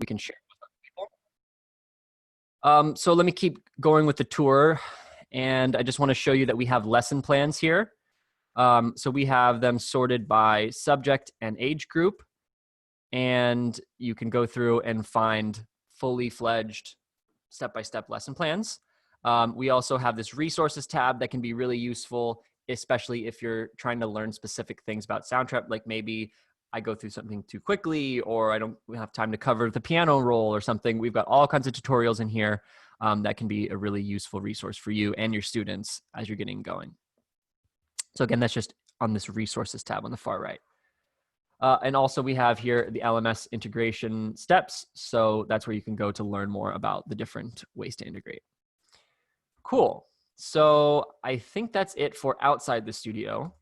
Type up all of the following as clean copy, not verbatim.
we can share with other people. So let me keep going with the tour. And I just want to show you that we have lesson plans here. So we have them sorted by subject and age group. And you can go through and find fully fledged step-by-step lesson plans. We also have this resources tab that can be really useful, especially if you're trying to learn specific things about Soundtrap, like maybe I go through something too quickly, or I don't have time to cover the piano roll or something. We've got all kinds of tutorials in here that can be a really useful resource for you and your students as you're getting going. So again, that's just on this resources tab on the far right. And also we have here the LMS integration steps. So that's where you can go to learn more about the different ways to integrate. Cool. So I think that's it for outside the studio.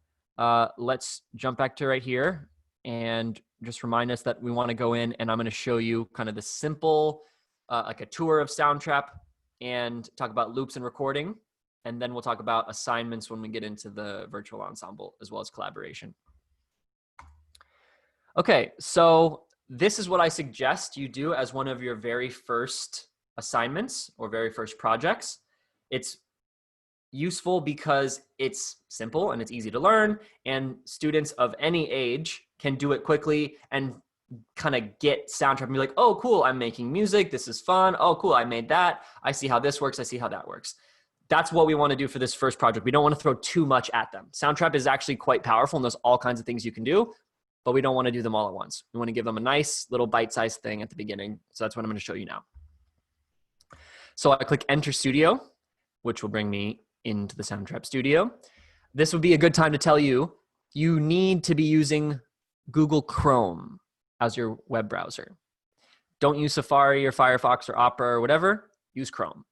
Let's jump back to right here and just remind us that we want to go in, and I'm going to show you kind of the simple, like a tour of Soundtrap, and talk about loops and recording. And then we'll talk about assignments when we get into the virtual ensemble, as well as collaboration. Okay, so this is what I suggest you do as one of your very first assignments or very first projects. It's useful because it's simple and it's easy to learn, and students of any age can do it quickly and kind of get Soundtrap and be like, oh, cool, I'm making music. This is fun. Oh, cool, I made that. I see how this works. I see how that works. That's what we want to do for this first project. We don't want to throw too much at them. Soundtrap is actually quite powerful, and there's all kinds of things you can do, but we don't want to do them all at once. We want to give them a nice little bite-sized thing at the beginning. So that's what I'm going to show you now. So I click Enter Studio, which will bring me into the Soundtrap studio. This would be a good time to tell you, you need to be using Google Chrome as your web browser. Don't use Safari or Firefox or Opera or whatever, use Chrome.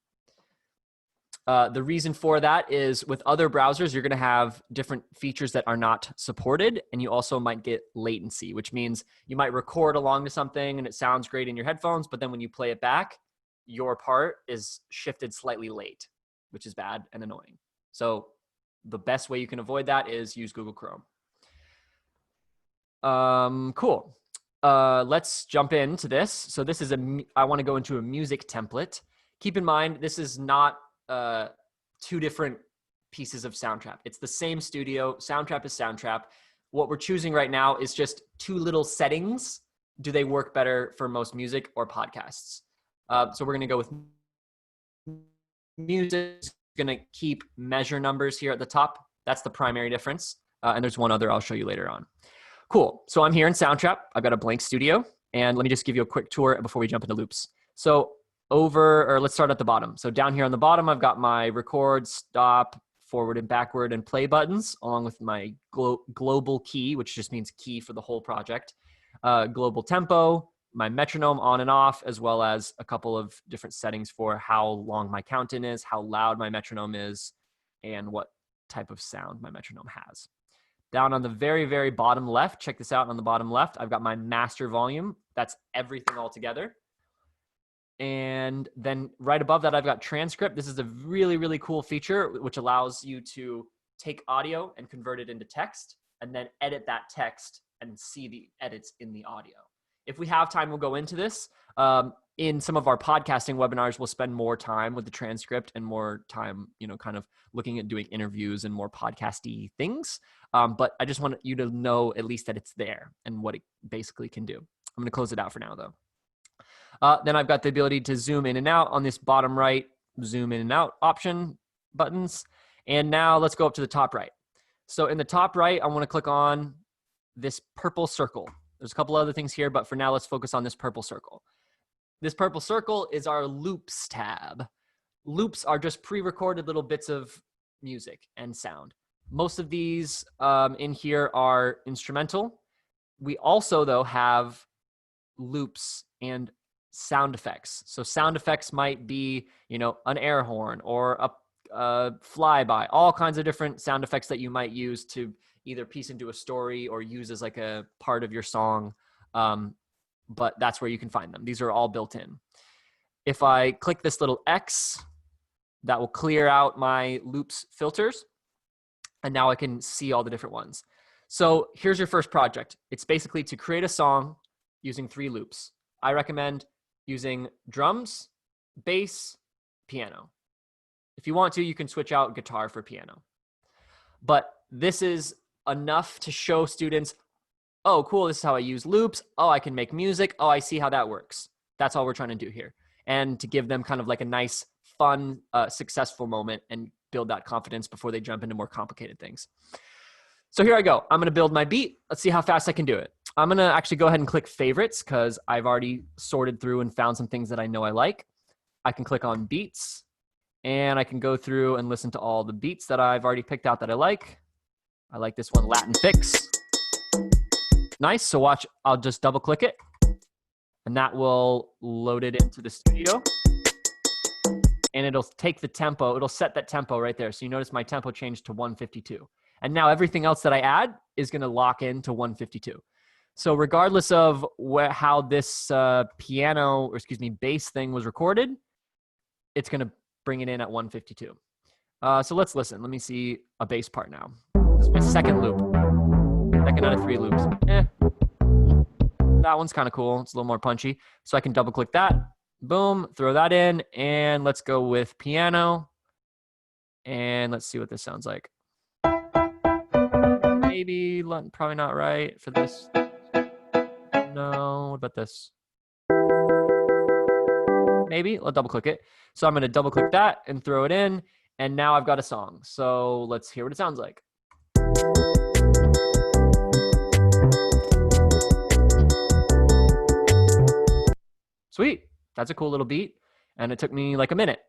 The reason for that is with other browsers, you're going to have different features that are not supported, and you also might get latency, which means you might record along to something and it sounds great in your headphones, but then when you play it back, your part is shifted slightly late, which is bad and annoying. So the best way you can avoid that is use Google Chrome. Cool. Let's jump into this. So this is I want to go into a music template. Keep in mind, this is not two different pieces of Soundtrap. It's the same studio. Soundtrap is Soundtrap. What we're choosing right now is just two little settings. Do they work better for most music or podcasts? So we're going to go with music. Going to keep measure numbers here at the top. That's the primary difference. And there's one other I'll show you later on. Cool. So I'm here in Soundtrap. I've got a blank studio. And let me just give you a quick tour before we jump into loops. So let's start at the bottom. So down here on the bottom, I've got my record, stop, forward and backward, and play buttons, along with my global key, which just means key for the whole project, global tempo, my metronome on and off, as well as a couple of different settings for how long my count-in is, how loud my metronome is, and what type of sound my metronome has. Down on the very, very bottom left, check this out on the bottom left, I've got my master volume. That's everything all together. And then right above that, I've got Transcript. This is a really, really cool feature, which allows you to take audio and convert it into text, and then edit that text and see the edits in the audio. If we have time, we'll go into this. In some of our podcasting webinars, we'll spend more time with the transcript and more time, kind of looking at doing interviews and more podcasty things. But I just want you to know at least that it's there and what it basically can do. I'm going to close it out for now, though. Then I've got the ability to zoom in and out on this bottom right, zoom in and out option buttons. And now let's go up to the top right. So in the top right, I want to click on this purple circle. There's a couple other things here, but for now, let's focus on this purple circle. This purple circle is our loops tab. Loops are just pre-recorded little bits of music and sound. Most of these in here are instrumental. We also, though, have loops and sound effects. So sound effects might be, an air horn or a flyby, all kinds of different sound effects that you might use to either piece into a story or use as like a part of your song. But that's where you can find them. These are all built in. If I click this little X, that will clear out my loops filters. And now I can see all the different ones. So here's your first project. It's basically to create a song using 3 loops. I recommend using drums, bass, piano. If you want to, you can switch out guitar for piano. But this is enough to show students, oh, cool, this is how I use loops. Oh, I can make music. Oh, I see how that works. That's all we're trying to do here. And to give them kind of like a nice, fun, successful moment and build that confidence before they jump into more complicated things. So here I go. I'm going to build my beat. Let's see how fast I can do it. I'm going to actually go ahead and click favorites because I've already sorted through and found some things that I know I like. I can click on beats and I can go through and listen to all the beats that I've already picked out that I like. I like this one, Latin Fix. Nice. So watch, I'll just double click it and that will load it into the studio. And it'll take the tempo. It'll set that tempo right there. So you notice my tempo changed to 152. And now everything else that I add is going to lock into 152. So regardless of how this bass thing was recorded, it's going to bring it in at 152. So let's listen. Let me see a bass part now. This is my second loop. Second out of 3 loops. That one's kind of cool. It's a little more punchy. So I can double click that. Boom, throw that in. And let's go with piano. And let's see what this sounds like. Maybe, probably not right for this. No, what about this? Maybe, I'll double click it. So I'm gonna double click that and throw it in. And now I've got a song. So let's hear what it sounds like. Sweet, that's a cool little beat. And it took me like a minute.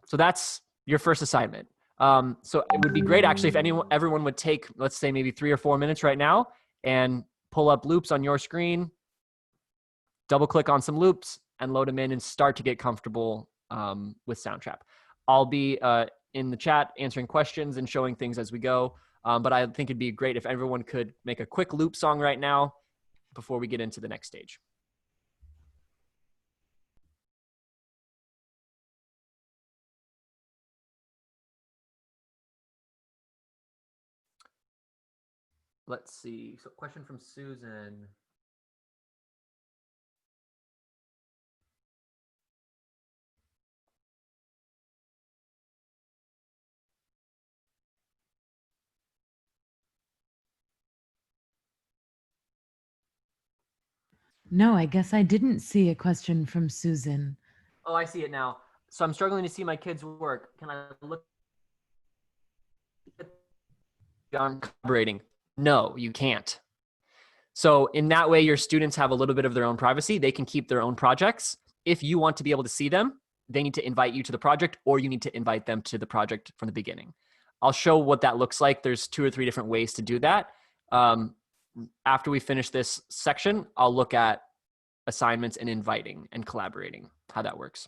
So that's your first assignment. So it would be great actually if everyone would take, let's say maybe 3 or 4 minutes right now and pull up loops on your screen, double click on some loops and load them in and start to get comfortable with Soundtrap. I'll be in the chat answering questions and showing things as we go. But I think it'd be great if everyone could make a quick loop song right now before we get into the next stage. Let's see. So question from Susan. No, I guess I didn't see a question from Susan. Oh, I see it now. So I'm struggling to see my kids' work. Can I look on collaborating? No, you can't. So in that way, your students have a little bit of their own privacy. They can keep their own projects. If you want to be able to see them, they need to invite you to the project or you need to invite them to the project from the beginning. I'll show what that looks like. There's 2 or 3 different ways to do that. After we finish this section, I'll look at assignments and inviting and collaborating, how that works.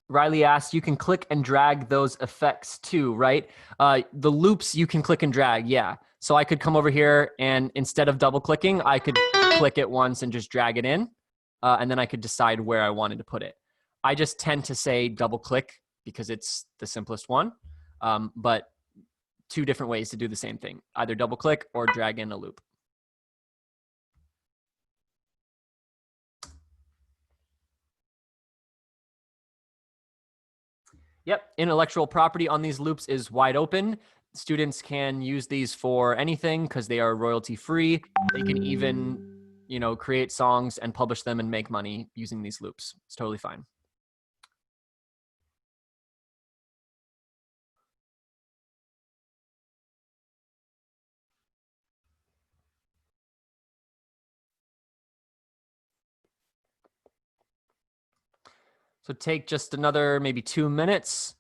Riley asked, you can click and drag those effects too, right? The loops you can click and drag, yeah. So I could come over here and instead of double clicking, I could click it once and just drag it in. And then I could decide where I wanted to put it. I just tend to say double click because it's the simplest one. But 2 different ways to do the same thing, either double click or drag in a loop. Yep, intellectual property on these loops is wide open. Students can use these for anything because they are royalty free. They can even, create songs and publish them and make money using these loops. It's totally fine. So take just another maybe 2 minutes.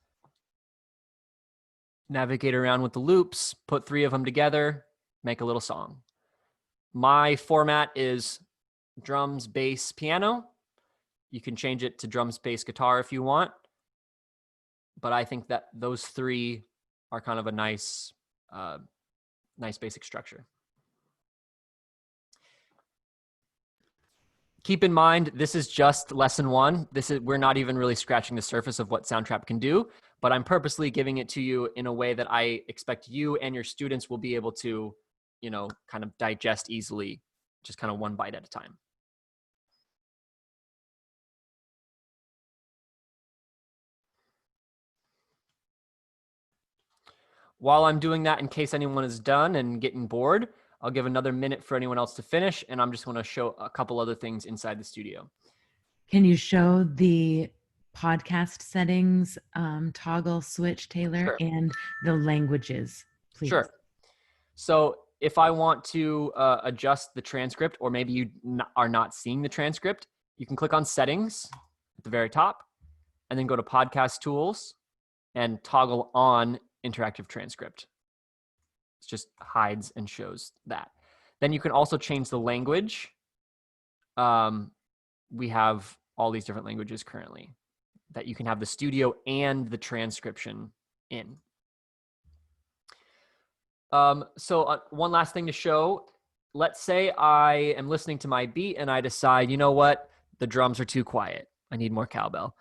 Navigate around with the loops, put 3 of them together, make a little song. My format is drums, bass, piano. You can change it to drums, bass, guitar if you want. But I think that those 3 are kind of a nice basic structure. Keep in mind, this is just lesson 1. We're not even really scratching the surface of what Soundtrap can do, but I'm purposely giving it to you in a way that I expect you and your students will be able to, kind of digest easily, just kind of one bite at a time. While I'm doing that, in case anyone is done and getting bored, I'll give another minute for anyone else to finish, and I'm just going to show a couple other things inside the studio. Can you show the podcast settings toggle switch, Taylor, Sure. and the languages, please? Sure. So if I want to adjust the transcript, or maybe you are not seeing the transcript, you can click on settings at the very top and then go to podcast tools and toggle on interactive transcript. It just hides and shows that. Then you can also change the language. We have all these different languages currently that you can have the studio and the transcription in. So one last thing to show. Let's say I am listening to my beat and I decide, you know what? The drums are too quiet. I need more cowbell.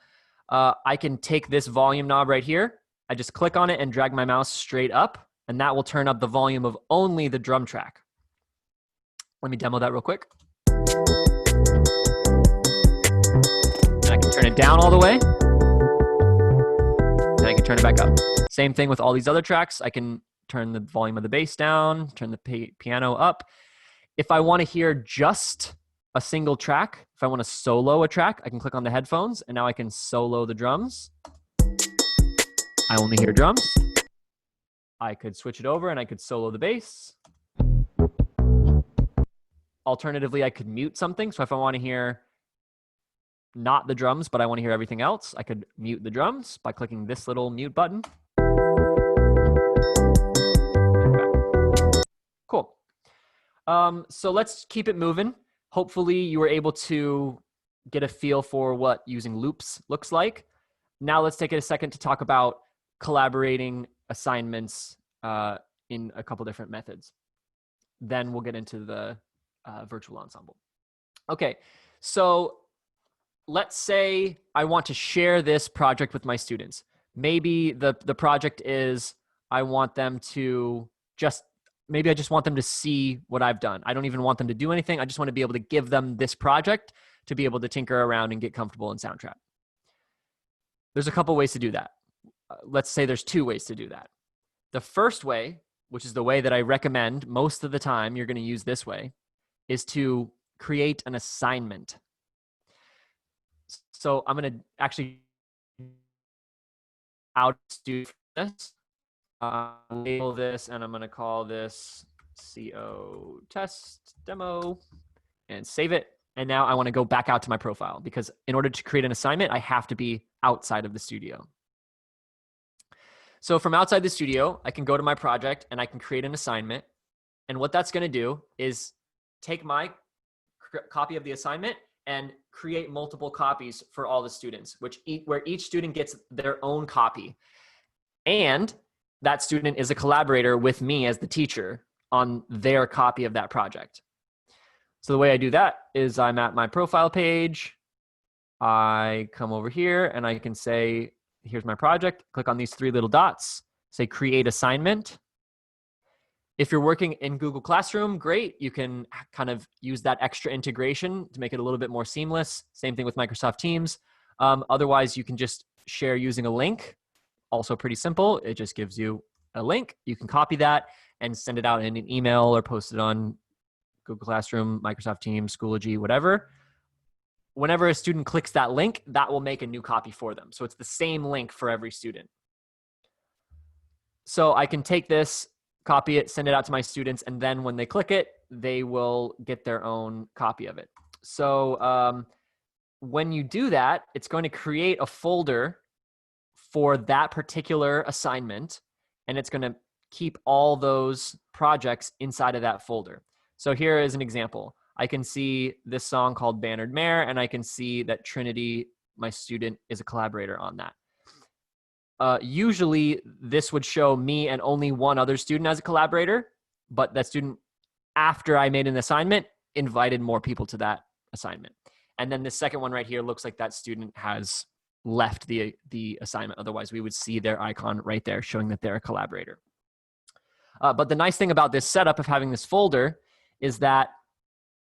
I can take this volume knob right here. I just click on it and drag my mouse straight up, and that will turn up the volume of only the drum track. Let me demo that real quick. And I can turn it down all the way. And I can turn it back up. Same thing with all these other tracks. I can turn the volume of the bass down, turn the piano up. If I want to hear just a single track, if I want to solo a track, I can click on the headphones, and now I can solo the drums. I only hear drums. I could switch it over and I could solo the bass. Alternatively, I could mute something. So if I want to hear not the drums, but I want to hear everything else, I could mute the drums by clicking this little mute button. Cool. So let's keep it moving. Hopefully you were able to get a feel for what using loops looks like. Now let's take a second to talk about collaborating assignments in a couple different methods. Then we'll get into the virtual ensemble. Okay, so let's say I want to share this project with my students. Maybe the project is I want them to maybe I just want them to see what I've done. I don't even want them to do anything. I just want to be able to give them this project to be able to tinker around and get comfortable in Soundtrap. There's a couple ways to do that. Let's say there's 2 ways to do that. The first way, which is the way that I recommend most of the time you're going to use this way, is to create an assignment. So I'm going to actually do this. Label this, and I'm going to call this CO test demo and save it. And now I want to go back out to my profile, because in order to create an assignment, I have to be outside of the studio. So from outside the studio, I can go to my project and I can create an assignment. And what that's going to do is take my copy of the assignment and create multiple copies for all the students, where each student gets their own copy. And that student is a collaborator with me as the teacher on their copy of that project. So the way I do that is I'm at my profile page. I come over here and I can say, here's my project. Click on these 3 little dots, say create assignment. If you're working in Google Classroom, great. You can kind of use that extra integration to make it a little bit more seamless. Same thing with Microsoft Teams. Otherwise, you can just share using a link. Also pretty simple. It just gives you a link. You can copy that and send it out in an email or post it on Google Classroom, Microsoft Teams, Schoology, whatever. Whenever a student clicks that link, that will make a new copy for them. So it's the same link for every student. So I can take this, copy it, send it out to my students, and then when they click it, they will get their own copy of it. So when you do that, it's going to create a folder for that particular assignment, and it's going to keep all those projects inside of that folder. So here is an example. I can see this song called Bannered Mare, and I can see that Trinity, my student, is a collaborator on that. Usually, this would show me and only one other student as a collaborator, but that student, after I made an assignment, invited more people to that assignment. And then the second one right here looks like that student has left the assignment. Otherwise, we would see their icon right there showing that they're a collaborator. But the nice thing about this setup of having this folder is that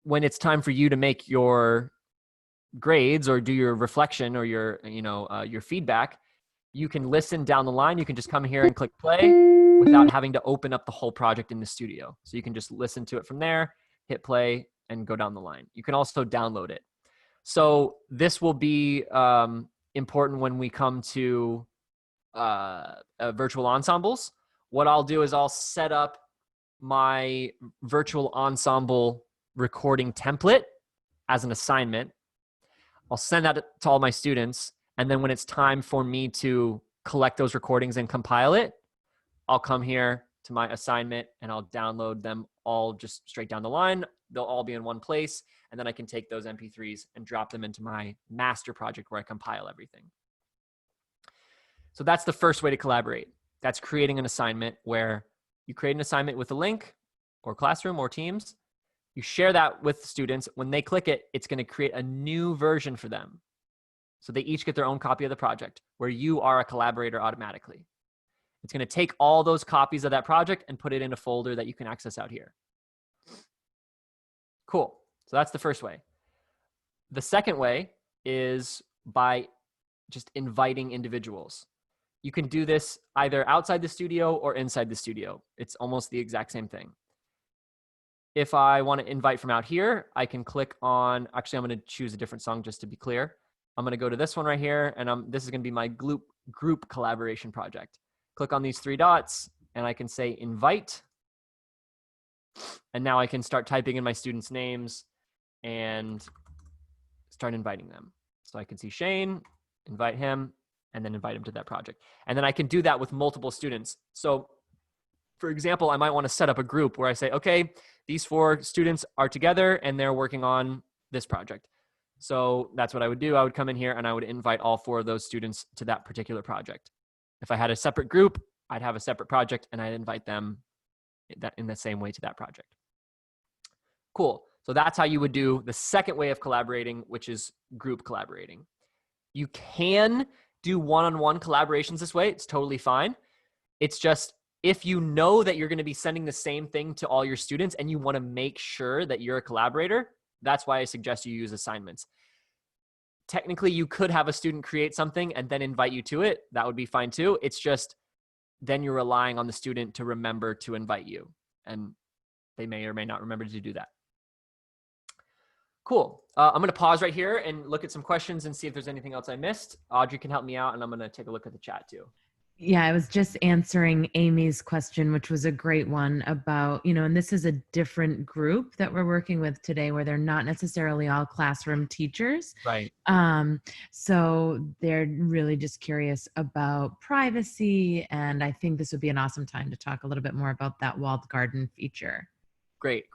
when it's time for you to make your grades or do your reflection or your feedback, you can listen down the line. You can just come here and click play without having to open up the whole project in the studio. So you can just listen to it from there, hit play, and go down the line. You can also download it. So this will be important when we come to virtual ensembles. What I'll do is I'll set up my virtual ensemble recording template as an assignment. I'll send that to all my students. And then when it's time for me to collect those recordings and compile it, I'll come here to my assignment and I'll download them all just straight down the line. They'll all be in one place. And then I can take those MP3s and drop them into my master project where I compile everything. So that's the first way to collaborate. That's creating an assignment where you create an assignment with a link or Classroom or Teams. You share that with students. When they click it, it's going to create a new version for them. So they each get their own copy of the project where you are a collaborator automatically. It's going to take all those copies of that project and put it in a folder that you can access out here. Cool. So that's the first way. The second way is by just inviting individuals. You can do this either outside the studio or inside the studio. It's almost the exact same thing. If I want to invite from out here, I can click on, actually, I'm going to choose a different song just to be clear. I'm going to go to this one right here, and this is going to be my group collaboration project. Click on these three dots, and I can say invite. And now I can start typing in my students' names and start inviting them. So I can see Shane, invite him, and then invite him to that project. And then I can do that with multiple students. So for example, I might want to set up a group where I say, okay, these 4 students are together and they're working on this project. So that's what I would do. I would come in here and I would invite all 4 of those students to that particular project. If I had a separate group, I'd have a separate project and I'd invite them in the same way to that project. Cool. So that's how you would do the second way of collaborating, which is group collaborating. You can do one-on-one collaborations this way. It's totally fine. It's just if you know that you're going to be sending the same thing to all your students and you want to make sure that you're a collaborator, that's why I suggest you use assignments. Technically, you could have a student create something and then invite you to it. That would be fine too. It's just then you're relying on the student to remember to invite you, and they may or may not remember to do that. Cool. I'm going to pause right here and look at some questions and see if there's anything else I missed. Audrey can help me out, and I'm going to take a look at the chat too. Yeah, I was just answering Amy's question, which was a great one about, and this is a different group that we're working with today where they're not necessarily all classroom teachers. Right. So they're really just curious about privacy. And I think this would be an awesome time to talk a little bit more about that walled garden feature. Great.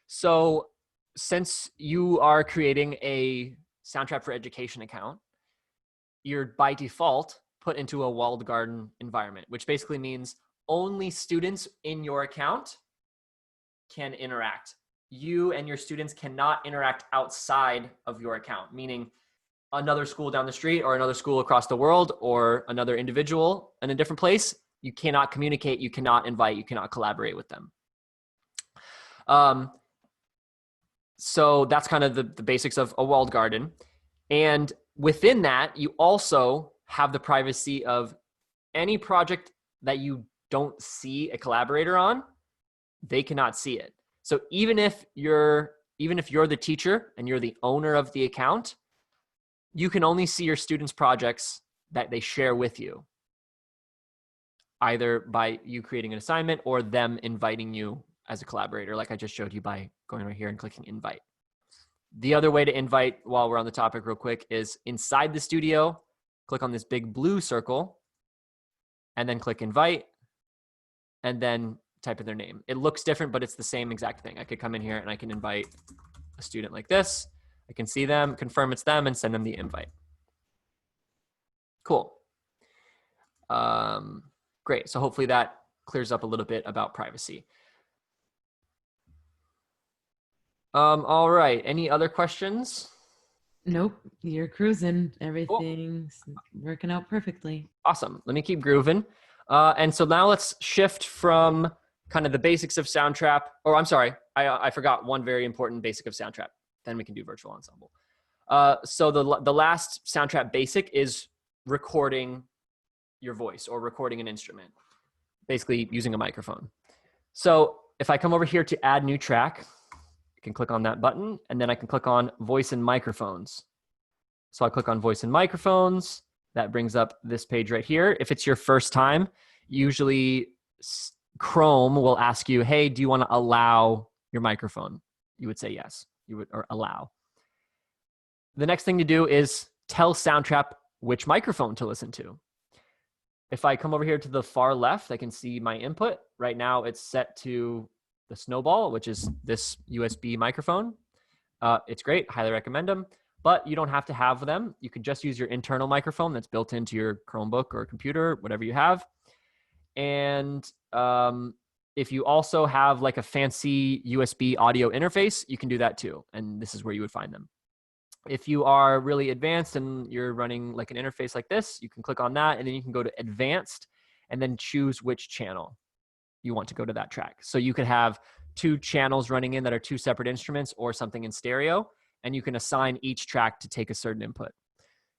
So since you are creating a Soundtrap for Education account, you're by default put into a walled garden environment, which basically means only students in your account can interact. You and your students cannot interact outside of your account, meaning another school down the street or another school across the world or another individual in a different place. You cannot communicate, you cannot invite, you cannot collaborate with them. So that's kind of the basics of a walled garden. And within that, you also have the privacy of any project that you don't see a collaborator on, they cannot see it. So even if you're the teacher and you're the owner of the account, you can only see your students' projects that they share with you, either by you creating an assignment or them inviting you as a collaborator, like I just showed you by going right here and clicking invite. The other way to invite, while we're on the topic real quick, is inside the studio. Click on this big blue circle and then click invite and then type in their name. It looks different, but it's the same exact thing. I could come in here and I can invite a student like this. I can see them, confirm it's them, and send them the invite. Cool. Great. So hopefully that clears up a little bit about privacy. All right. Any other questions? Nope, you're cruising. Cool. Everything's working out perfectly. Awesome. Let me keep grooving. And so now let's shift from kind of the basics of Soundtrap. Or I'm sorry, I forgot one very important basic of Soundtrap. Then we can do virtual ensemble. So the last Soundtrap basic is recording your voice or recording an instrument, basically using a microphone. So if I come over here to add new track, I can click on that button, and then I can click on voice and microphones. So I click on voice and microphones. That brings up this page right here. If it's your first time, usually Chrome will ask you, hey, do you want to allow your microphone? You would say yes, you would, or allow. The next thing to do is tell Soundtrap which microphone to listen to. If I come over here to the far left, I can see my input. Right now it's set to the Snowball, which is this USB microphone. It's great, highly recommend them, but you don't have to have them. You could just use your internal microphone that's built into your Chromebook or computer, whatever you have. And if you also have like a fancy USB audio interface, you can do that too. And this is where you would find them. If you are really advanced and you're running like an interface like this, you can click on that, and then you can go to advanced and then choose which channel you want to go to that track. So you could have 2 channels running in that are 2 separate instruments or something in stereo, and you can assign each track to take a certain input.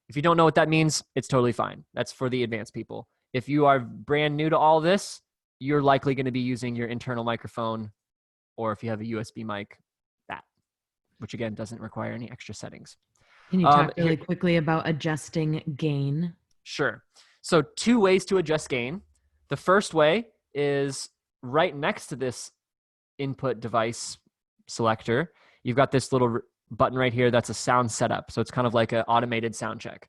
If you don't know what that means, it's totally fine. That's for the advanced people. If you are brand new to all this, you're likely going to be using your internal microphone, or if you have a USB mic, that, which again doesn't require any extra settings. Can you talk really quickly about adjusting gain? Sure. So 2 ways to adjust gain. The first way is right next to this input device selector. You've got this little button right here that's a sound setup. So it's kind of like an automated sound check.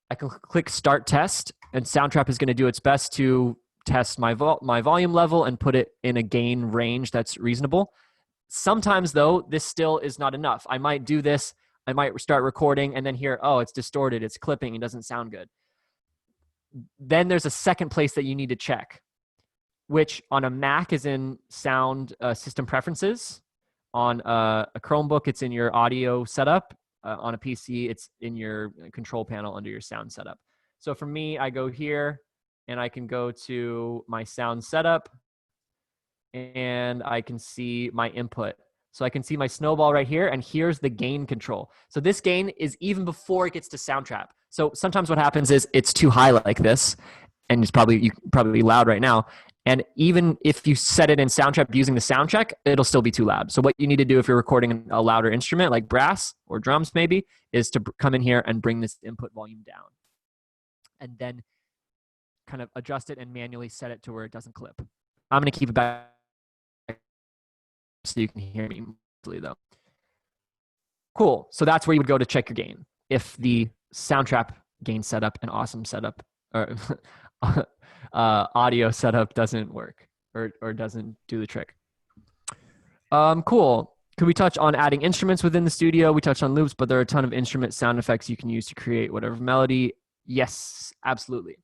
I can click start test, and Soundtrap is going to do its best to test my volume level and put it in a gain range that's reasonable. Sometimes though, this still is not enough. I might do this, I might start recording and then hear, oh, it's distorted, it's clipping, it doesn't sound good. Then there's a second place that you need to check, which on a Mac is in sound system preferences. On a Chromebook, it's in your audio setup. On a PC, it's in your control panel under your sound setup. So for me, I go here and I can go to my sound setup and I can see my input. So I can see my Snowball right here, and here's the gain control. So this gain is even before it gets to Soundtrap. So sometimes what happens is it's too high like this, and it's probably loud right now. And even if you set it in Soundtrap using the sound check, it'll still be too loud. So what you need to do if you're recording a louder instrument like brass or drums maybe, is to come in here and bring this input volume down. And then kind of adjust it and manually set it to where it doesn't clip. I'm going to keep it back so you can hear me mostly though. Cool. So that's where you would go to check your gain. If the Soundtrap gain setup and awesome setup or audio setup doesn't work or doesn't do the trick. Cool. Could we touch on adding instruments within the studio? We touched on loops, but there are a ton of instrument sound effects you can use to create whatever melody. Yes, absolutely.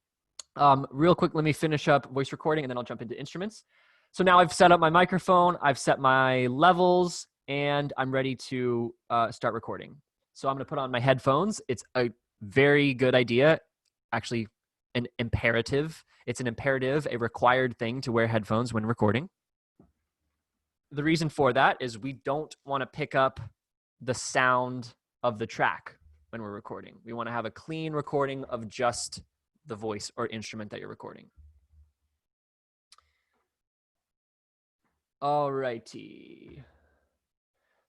Real quick, let me finish up voice recording and then I'll jump into instruments. So now I've set up my microphone, I've set my levels, and I'm ready to start recording. So I'm going to put on my headphones. It's a very good idea, actually an imperative. It's an imperative, a required thing to wear headphones when recording. The reason for that is we don't want to pick up the sound of the track when we're recording. We want to have a clean recording of just the voice or instrument that you're recording. Alrighty.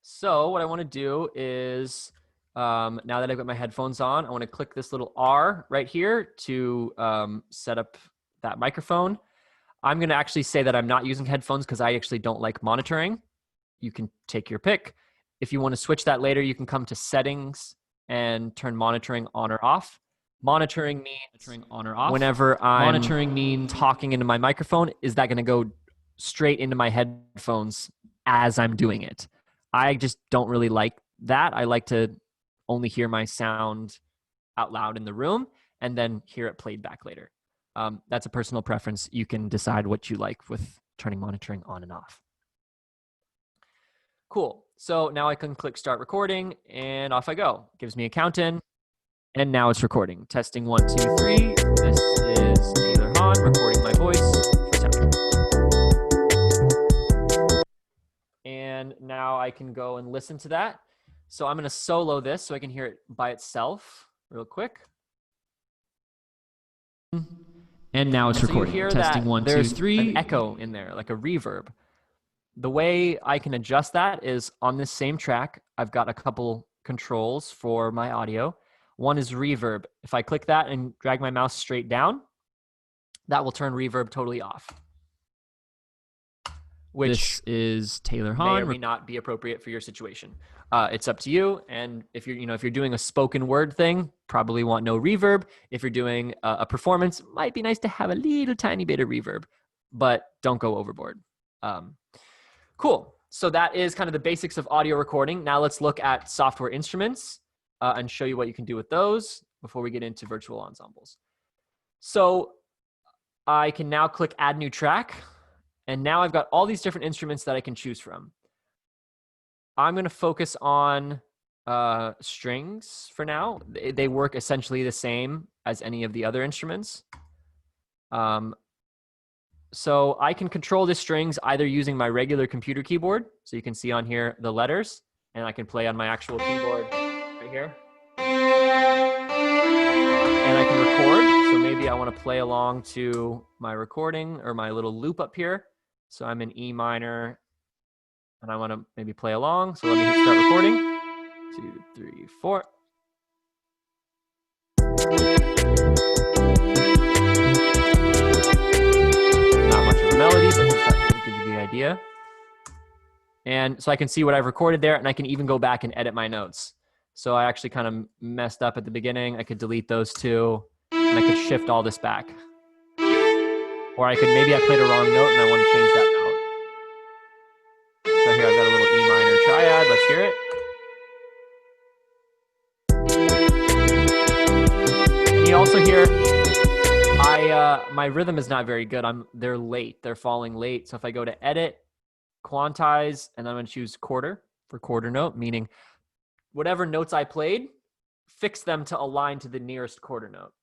So what I want to do is, now that I've got my headphones on, I want to click this little R right here to set up that microphone. I'm going to actually say that I'm not using headphones because I actually don't like monitoring. You can take your pick. If you want to switch that later, you can come to settings and turn monitoring on or off. Monitoring means on or off. Whenever I'm talking into my microphone, is that going to go straight into my headphones as I'm doing it? I just don't really like that. I like to only hear my sound out loud in the room and then hear it played back later. That's a personal preference. You can decide what you like with turning monitoring on and off. Cool. So now I can click start recording and off I go. Gives me a count in. And now it's recording. Testing 1, 2, 3. This is Taylor Hahn recording my voice for Soundtrap. And now I can go and listen to that. So I'm going to solo this so I can hear it by itself real quick. And now it's recording. You hear Testing that 1, 2, 3. there's An echo in there, like a reverb. The way I can adjust that is on this same track, I've got a couple controls for my audio. One is reverb. If I click that and drag my mouse straight down, that will turn reverb totally off. Which is Taylor Hahn. May or may not be appropriate for your situation. It's up to you. And if you're doing a spoken word thing, probably want no reverb. If you're doing a performance, it might be nice to have a little tiny bit of reverb, but don't go overboard. Cool. So that is kind of the basics of audio recording. Now let's look at software instruments and show you what you can do with those before we get into virtual ensembles. So I can now click add new track. And now I've got all these different instruments that I can choose from. I'm going to focus on strings for now. They work essentially the same as any of the other instruments. So I can control the strings either using my regular computer keyboard. So you can see on here the letters, and I can play on my actual keyboard right here. And I can record. So maybe I want to play along to my recording or my little loop up here. So I'm in E minor, and I want to maybe play along. So let me hit start recording. 2, 3, 4. Not much of a melody, but that gives you the idea. And so I can see what I've recorded there, and I can even go back and edit my notes. So I actually kind of messed up at the beginning. I could delete those two, and I could shift all this back. Or I maybe I played a wrong note and I want to change that note. So here I've got a little E minor triad. Let's hear it. And you also hear, my rhythm is not very good. They're late. They're falling late. So if I go to edit, quantize, and I'm going to choose quarter for quarter note, meaning whatever notes I played, fix them to align to the nearest quarter note.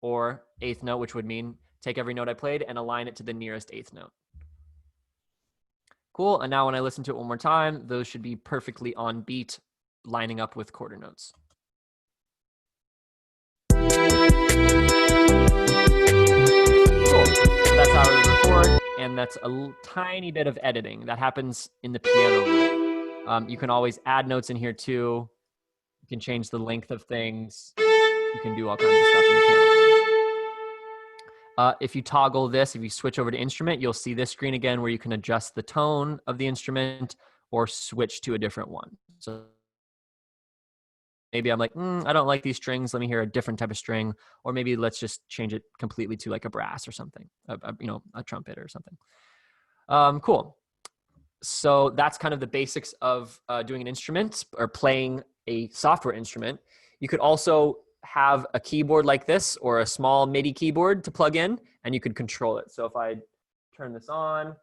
Or eighth note, which would mean take every note I played and align it to the nearest eighth note. Cool, and now when I listen to it one more time, those should be perfectly on beat, lining up with quarter notes. Cool, so that's how I record, and that's a tiny bit of editing. That happens in the piano roll. You can always add notes in here too. You can change the length of things. You can do all kinds of stuff in the piano roll. If you toggle this, if you switch over to instrument, you'll see this screen again where you can adjust the tone of the instrument or switch to a different one. So maybe I'm like, I don't like these strings. Let me hear a different type of string. Or maybe let's just change it completely to like a brass or something, a trumpet or something. Cool. So that's kind of the basics of doing an instrument or playing a software instrument. You could also have a keyboard like this or a small MIDI keyboard to plug in, and you could control it. So if I turn this on,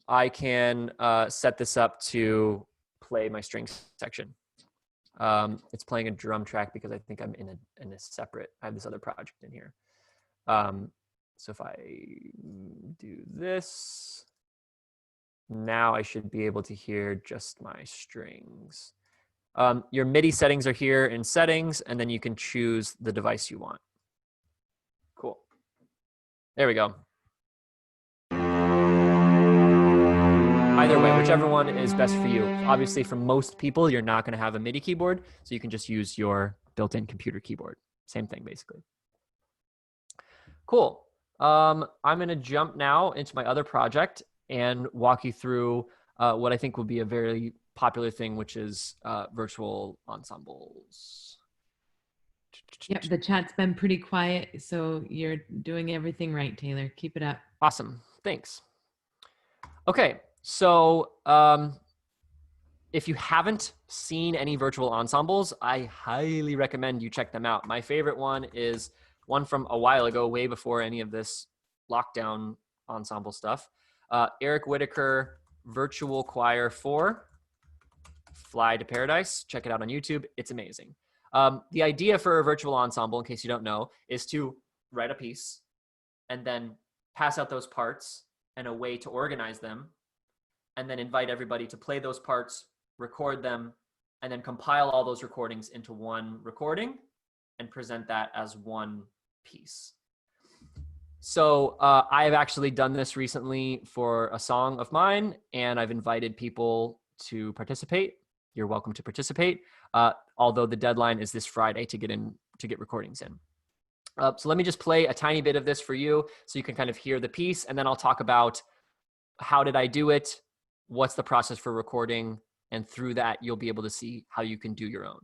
I can set this up to play my strings section. It's playing a drum track because I think I'm in a separate, I have this other project in here. So if I do this, now I should be able to hear just my strings. Your MIDI settings are here in settings, and then you can choose the device you want. Cool. There we go. Either way, whichever one is best for you. Obviously, for most people, you're not going to have a MIDI keyboard, so you can just use your built-in computer keyboard. Same thing, basically. Cool. I'm going to jump now into my other project and walk you through what I think will be a very popular thing, which is virtual ensembles. Yep, the chat's been pretty quiet, so you're doing everything right, Taylor. Keep it up. Awesome. Thanks. Okay, so if you haven't seen any virtual ensembles, I highly recommend you check them out. My favorite one is one from a while ago, way before any of this lockdown ensemble stuff. Eric Whitaker Virtual Choir 4. Fly to Paradise. Check it out on YouTube. It's amazing. The idea for a virtual ensemble, in case you don't know, is to write a piece and then pass out those parts and a way to organize them, and then invite everybody to play those parts, record them, and then compile all those recordings into one recording and present that as one piece. So I've actually done this recently for a song of mine, and I've invited people to participate. You're welcome to participate, although the deadline is this Friday to get recordings in. So let me just play a tiny bit of this for you so you can kind of hear the piece, and then I'll talk about how did I do it, what's the process for recording, and through that you'll be able to see how you can do your own.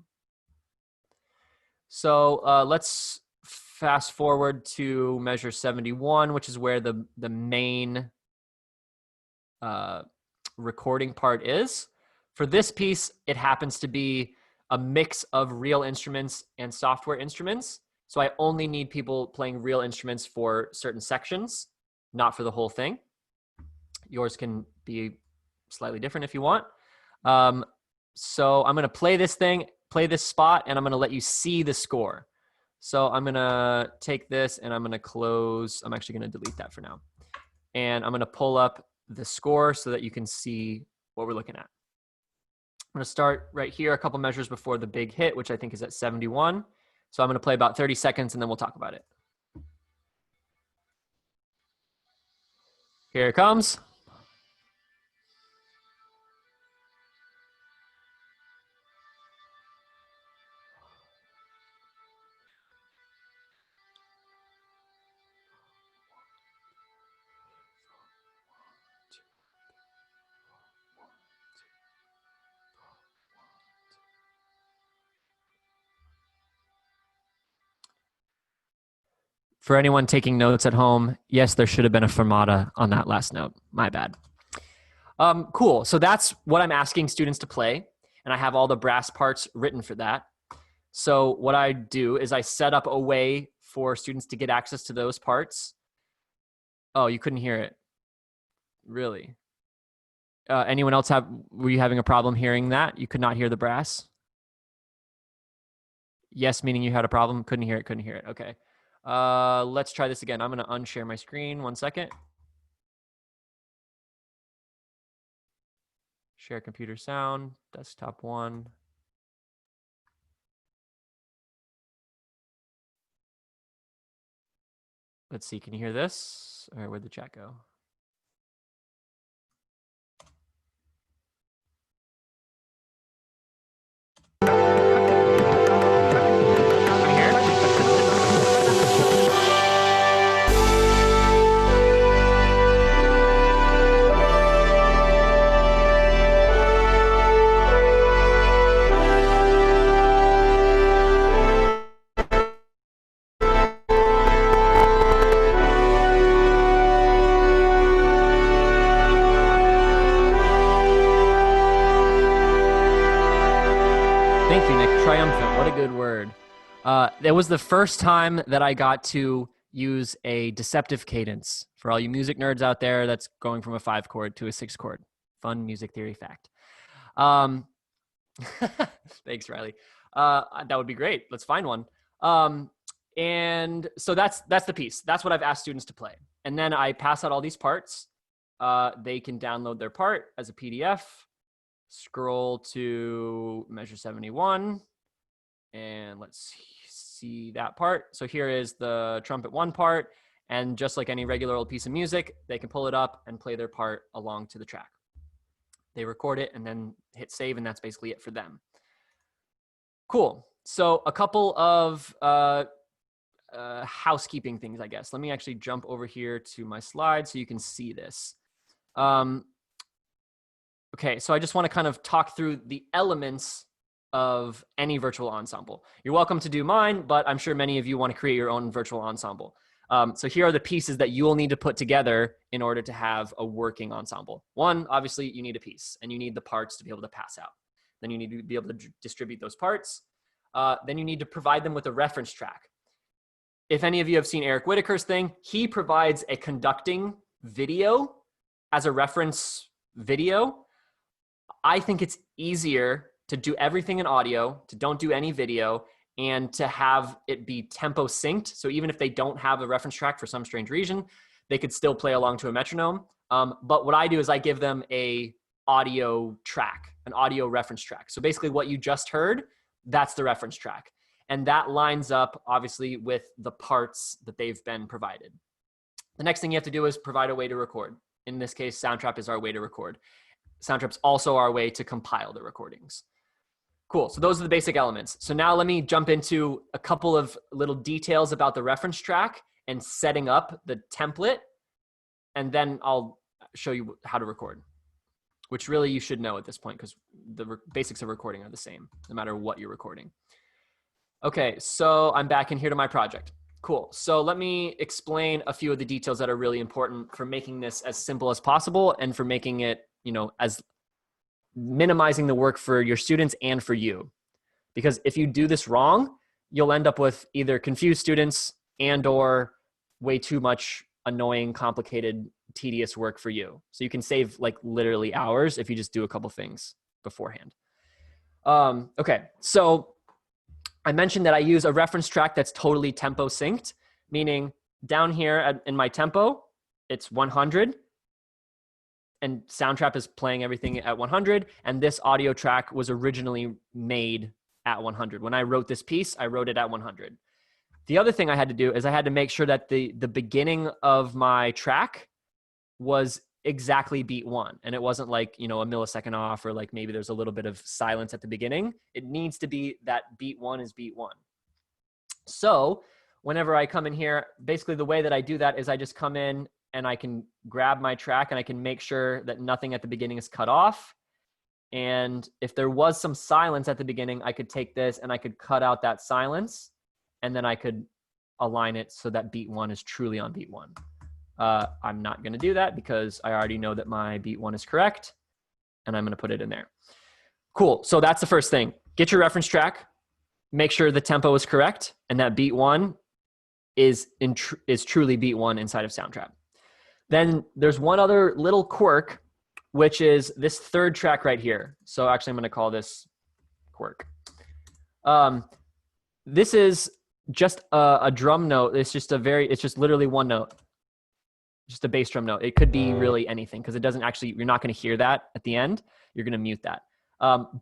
So let's fast forward to measure 71, which is where the main recording part is. For this piece, it happens to be a mix of real instruments and software instruments. So I only need people playing real instruments for certain sections, not for the whole thing. Yours can be slightly different if you want. So I'm going to play this spot, and I'm going to let you see the score. So I'm going to take this and I'm going to close. I'm actually going to delete that for now. And I'm going to pull up the score so that you can see what we're looking at. I'm going to start right here, a couple measures before the big hit, which I think is at 71. So I'm going to play about 30 seconds and then we'll talk about it. Here it comes. For anyone taking notes at home, yes, there should have been a fermata on that last note. My bad. Cool. So that's what I'm asking students to play, and I have all the brass parts written for that. So what I do is I set up a way for students to get access to those parts. Oh, you couldn't hear it. Really? Anyone else were you having a problem hearing that? You could not hear the brass? Yes, meaning you had a problem? Couldn't hear it. Okay. Let's try this again. I'm going to unshare my screen. 1 second. Share computer sound, desktop 1. Let's see, can you hear this? All right, where'd the chat go? Thank you, Nick. Triumphant. What a good word. It was the first time that I got to use a deceptive cadence. For all you music nerds out there, that's going from a 5 chord to a 6 chord. Fun music theory fact. Thanks, Riley. That would be great. Let's find one. And so that's the piece. That's what I've asked students to play. And then I pass out all these parts. They can download their part as a PDF. Scroll to measure 71, and let's see that part. So here is the trumpet 1 part, and just like any regular old piece of music, they can pull it up and play their part along to the track. They record it and then hit save, and that's basically it for them. Cool. So a couple of housekeeping things, I guess. Let me actually jump over here to my slide so you can see this. Okay, so I just want to kind of talk through the elements of any virtual ensemble. You're welcome to do mine, but I'm sure many of you want to create your own virtual ensemble. So here are the pieces that you will need to put together in order to have a working ensemble. One, obviously, you need a piece, and you need the parts to be able to pass out. Then you need to be able to distribute those parts. Then you need to provide them with a reference track. If any of you have seen Eric Whitaker's thing, he provides a conducting video as a reference video. I think it's easier to do everything in audio, to don't do any video, and to have it be tempo synced. So even if they don't have a reference track for some strange reason, they could still play along to a metronome. But what I do is I give them a audio track, an audio reference track. So basically what you just heard, that's the reference track. And that lines up obviously with the parts that they've been provided. The next thing you have to do is provide a way to record. In this case, Soundtrap is our way to record. Soundtrap's also our way to compile the recordings. Cool, so those are the basic elements. So now let me jump into a couple of little details about the reference track and setting up the template, and then I'll show you how to record, which really you should know at this point because the basics of recording are the same, no matter what you're recording. Okay, so I'm back in here to my project. Cool, so let me explain a few of the details that are really important for making this as simple as possible and for making it, as minimizing the work for your students and for you. Because if you do this wrong, you'll end up with either confused students and or way too much annoying, complicated, tedious work for you. So you can save like literally hours if you just do a couple things beforehand. Okay, so I mentioned that I use a reference track that's totally tempo synced, meaning down here in my tempo, it's 100. And Soundtrap is playing everything at 100. And this audio track was originally made at 100. When I wrote this piece, I wrote it at 100. The other thing I had to do is I had to make sure that the beginning of my track was exactly beat 1. And it wasn't like, a millisecond off, or like maybe there's a little bit of silence at the beginning. It needs to be that beat 1 is beat 1. So whenever I come in here, basically the way that I do that is I just come in and I can grab my track and I can make sure that nothing at the beginning is cut off. And if there was some silence at the beginning, I could take this and I could cut out that silence, and then I could align it so that beat 1 is truly on beat 1. I'm not going to do that because I already know that my beat 1 is correct, and I'm going to put it in there. Cool. So that's the first thing. Get your reference track, make sure the tempo is correct, and that beat 1 is truly beat 1 inside of Soundtrap. Then there's one other little quirk, which is this third track right here. So actually I'm going to call this quirk. This is just a drum note. It's just literally one note, just a bass drum note. It could be really anything because it doesn't actually, you're not going to hear that at the end. You're going to mute that.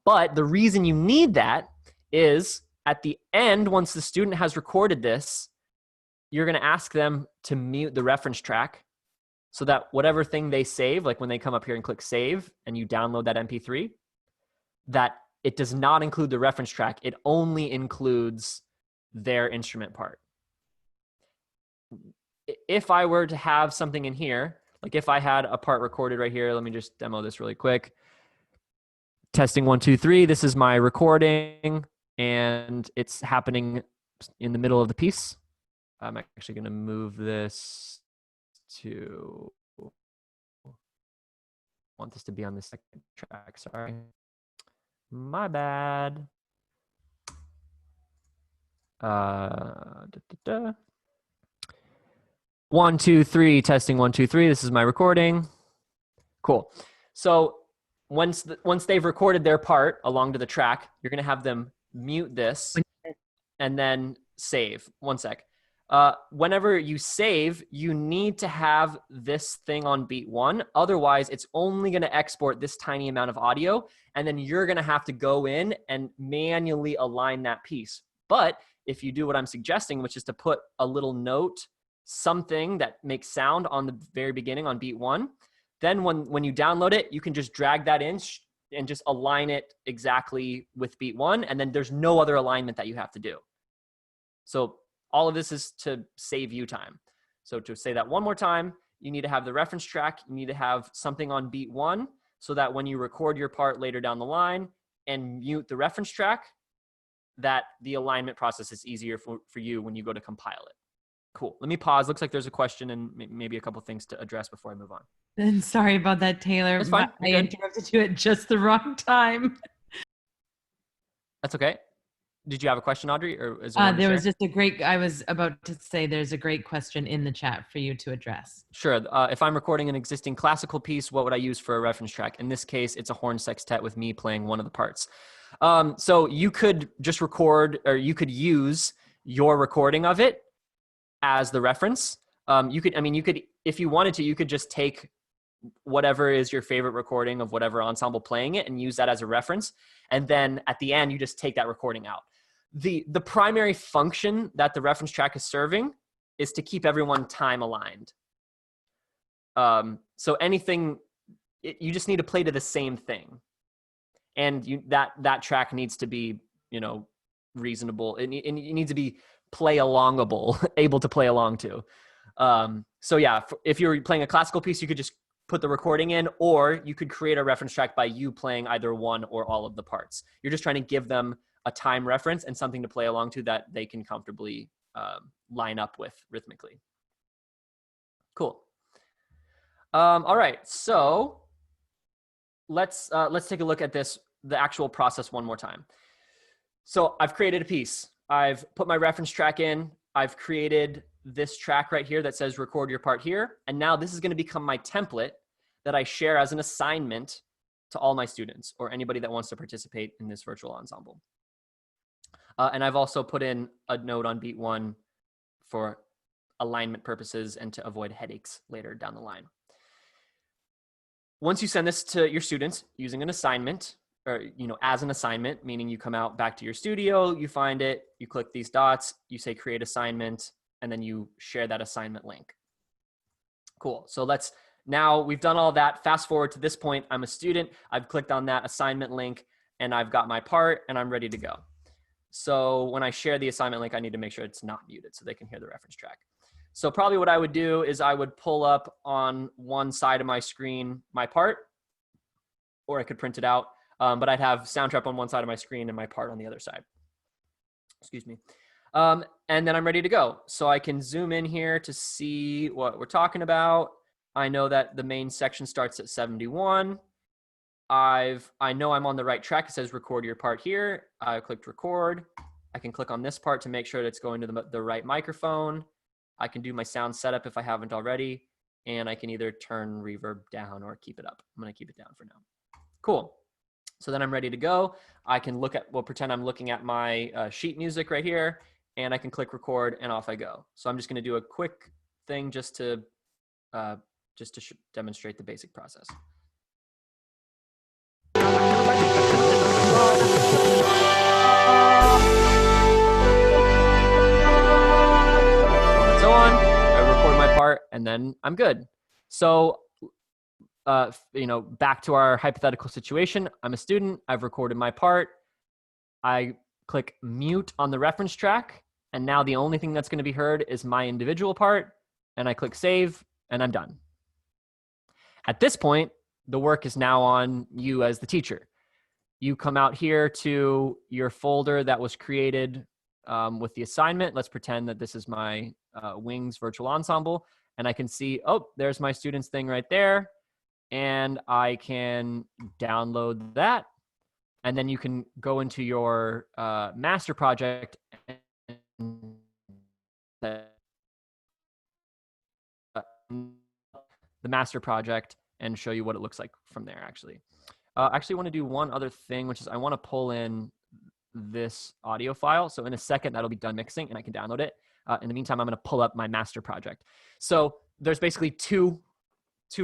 But the reason you need that is at the end, once the student has recorded this, you're going to ask them to mute the reference track so that whatever thing they save, like when they come up here and click save and you download that MP3, that it does not include the reference track. It only includes their instrument part. If I were to have something in here, like if I had a part recorded right here, let me just demo this really quick. Testing 1, 2, 3. This is my recording and it's happening in the middle of the piece. I'm actually going to move this to, want this to be on the second track, sorry. My bad. 1, 2, 3, testing 1, 2, 3. This is my recording. Cool. So once they've recorded their part along to the track, you're going to have them mute this and then save. One sec. Whenever you save, you need to have this thing on beat 1. Otherwise, it's only going to export this tiny amount of audio, and then you're going to have to go in and manually align that piece. But if you do what I'm suggesting, which is to put a little note, something that makes sound on the very beginning on beat 1, then when you download it, you can just drag that in and just align it exactly with beat 1, and then there's no other alignment that you have to do. So all of this is to save you time. So to say that one more time, you need to have the reference track. You need to have something on beat 1 so that when you record your part later down the line and mute the reference track, that the alignment process is easier for you when you go to compile it. Cool. Let me pause. Looks like there's a question and maybe a couple things to address before I move on. And sorry about that, Taylor. That's fine. I interrupted you at just the wrong time. That's okay. Did you have a question, Audrey, or is there one to There share? was just a great, I was about to say there's a great question in the chat for you to address. Sure. If I'm recording an existing classical piece, what would I use for a reference track? In this case, it's a horn sextet with me playing one of the parts. So you could just record, or you could use your recording of it as the reference. You could, if you wanted to, you could just take whatever is your favorite recording of whatever ensemble playing it and use that as a reference. And then at the end, you just take that recording out. The primary function that the reference track is serving is to keep everyone time aligned. So anything, you just need to play to the same thing. And that track needs to be, reasonable. It needs to be play-alongable, able to play along to. So yeah, if you're playing a classical piece, you could just put the recording in, or you could create a reference track by you playing either one or all of the parts. You're just trying to give them a time reference and something to play along to that they can comfortably line up with rhythmically. Cool. All right, so let's take a look at the actual process one more time. So I've created a piece. I've put my reference track in. I've created this track right here that says record your part here. And now this is going to become my template that I share as an assignment to all my students or anybody that wants to participate in this virtual ensemble. And I've also put in a note on beat 1 for alignment purposes and to avoid headaches later down the line. Once you send this to your students using an assignment, or as an assignment, meaning you come out back to your studio, you find it, you click these dots, you say create assignment, and then you share that assignment link. Cool. So now we've done all that. Fast forward to this point, I'm a student, I've clicked on that assignment link, and I've got my part, and I'm ready to go. So when I share the assignment link, I need to make sure it's not muted so they can hear the reference track. So probably what I would do is I would pull up on one side of my screen my part, or I could print it out, but I'd have Soundtrap on one side of my screen and my part on the other side. Excuse me. And then I'm ready to go. So I can zoom in here to see what we're talking about. I know that the main section starts at 71. I know I'm on the right track. It says record your part here. I clicked record. I can click on this part to make sure that it's going to the right microphone. I can do my sound setup if I haven't already. And I can either turn reverb down or keep it up. I'm going to keep it down for now. Cool. So then I'm ready to go. I can pretend I'm looking at my sheet music right here, and I can click record and off I go. So I'm just going to do a quick thing just to demonstrate the basic process. So on, I record my part, and then I'm good. So, back to our hypothetical situation. I'm a student. I've recorded my part. I click mute on the reference track, and now the only thing that's going to be heard is my individual part, and I click save, and I'm done. At this point, the work is now on you as the teacher. You come out here to your folder that was created with the assignment. Let's pretend that this is my Wings virtual ensemble, and I can see, oh, there's my students thing right there, and I can download that, and then you can go into your master project and the master project and show you what it looks like from there. Actually, I want to do one other thing, which is I want to pull in this audio file. So in a second, that'll be done mixing and I can download it. In the meantime, I'm going to pull up my master project. So there's basically two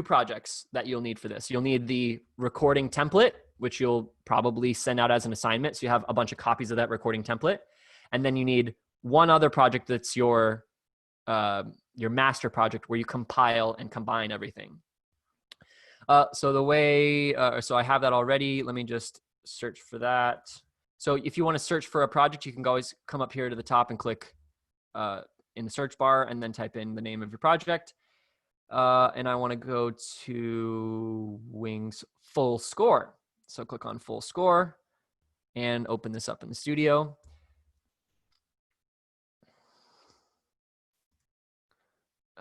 projects that you'll need for this. You'll need the recording template, which you'll probably send out as an assignment. So you have a bunch of copies of that recording template. And then you need one other project that's your master project where you compile and combine everything. So I have that already. Let me just search for that. So if you want to search for a project, you can always come up here to the top and click in the search bar and then type in the name of your project. And I want to go to Wings full score. So click on full score and open this up in the studio.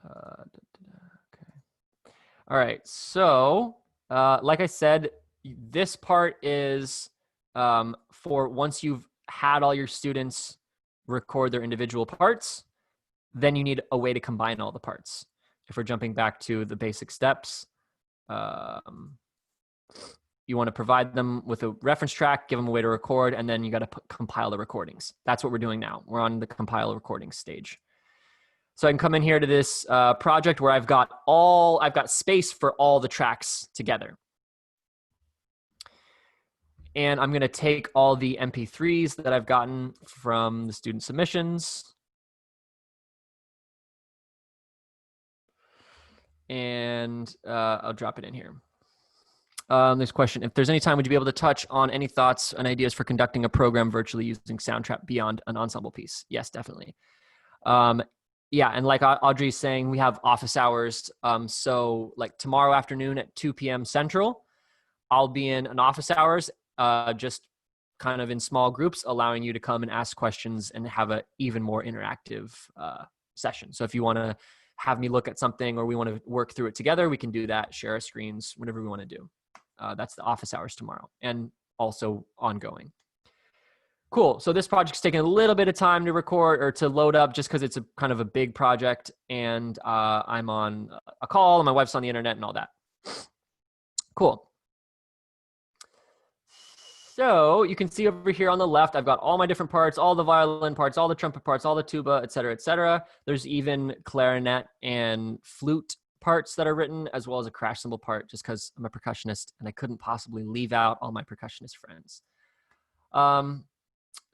Okay. All right. So like I said, this part is for once you've had all your students record their individual parts, then you need a way to combine all the parts. If we're jumping back to the basic steps, you want to provide them with a reference track, give them a way to record, and then you got to compile the recordings. That's what we're doing now. We're on the compile recording stage. So I can come in here to this project where I've got space for all the tracks together. And I'm going to take all the MP3s that I've gotten from the student submissions. And I'll drop it in here. This question, if there's any time, would you be able to touch on any thoughts and ideas for conducting a program virtually using Soundtrap beyond an ensemble piece? Yes, definitely. Yeah, and like Audrey's saying, we have office hours. So like tomorrow afternoon at 2 p.m. Central, I'll be in an office hours, just kind of in small groups, allowing you to come and ask questions and have an even more interactive session. So if you want to have me look at something or we want to work through it together, we can do that, share our screens, whatever we want to do. That's the office hours tomorrow and also ongoing. Cool. So this project's taking a little bit of time to record or to load up just because it's a kind of a big project and I'm on a call and my wife's on the internet and all that. Cool. So you can see over here on the left, I've got all my different parts, all the violin parts, all the trumpet parts, all the tuba, et cetera, et cetera. There's even clarinet and flute parts that are written, as well as a crash cymbal part, just because I'm a percussionist and I couldn't possibly leave out all my percussionist friends.